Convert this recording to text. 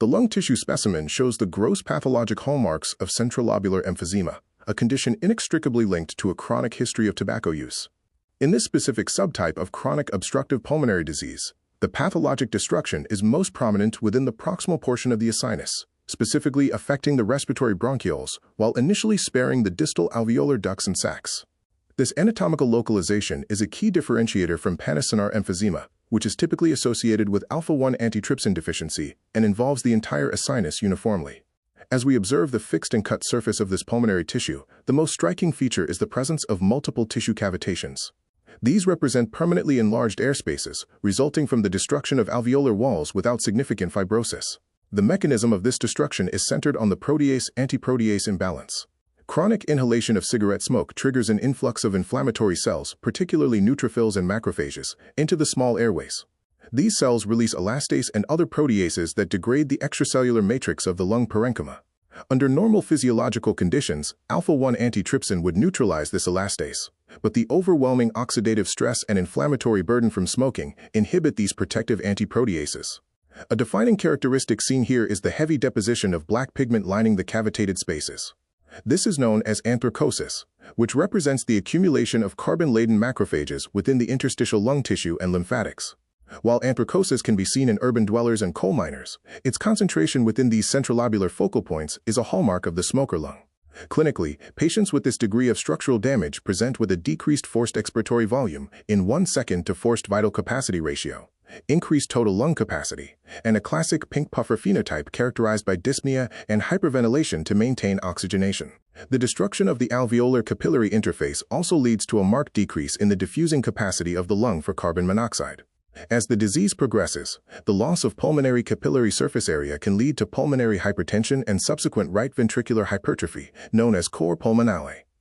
The lung tissue specimen shows the gross pathologic hallmarks of centrilobular emphysema, a condition inextricably linked to a chronic history of tobacco use. In this specific subtype of chronic obstructive pulmonary disease, the pathologic destruction is most prominent within the proximal portion of the sinus, specifically affecting the respiratory bronchioles, while initially sparing the distal alveolar ducts and sacs. This anatomical localization is a key differentiator from panissonar emphysema, which is typically associated with alpha-1 antitrypsin deficiency and involves the entire sinus uniformly. As we observe the fixed and cut surface of this pulmonary tissue, the most striking feature is the presence of multiple tissue cavitations. These represent permanently enlarged air spaces, resulting from the destruction of alveolar walls without significant fibrosis. The mechanism of this destruction is centered on the protease-antiprotease imbalance. Chronic inhalation of cigarette smoke triggers an influx of inflammatory cells, particularly neutrophils and macrophages, into the small airways. These cells release elastase and other proteases that degrade the extracellular matrix of the lung parenchyma. Under normal physiological conditions, alpha-1 antitrypsin would neutralize this elastase, but the overwhelming oxidative stress and inflammatory burden from smoking inhibit these protective antiproteases. A defining characteristic seen here is the heavy deposition of black pigment lining the cavitated spaces. This is known as anthracosis, which represents the accumulation of carbon-laden macrophages within the interstitial lung tissue and lymphatics. While anthracosis can be seen in urban dwellers and coal miners, its concentration within these centrilobular focal points is a hallmark of the smoker lung. Clinically, patients with this degree of structural damage present with a decreased forced expiratory volume in 1 second to forced vital capacity ratio, increased total lung capacity, and a classic pink puffer phenotype characterized by dyspnea and hyperventilation to maintain oxygenation. The destruction of the alveolar capillary interface also leads to a marked decrease in the diffusing capacity of the lung for carbon monoxide. As the disease progresses, the loss of pulmonary capillary surface area can lead to pulmonary hypertension and subsequent right ventricular hypertrophy, known as cor pulmonale.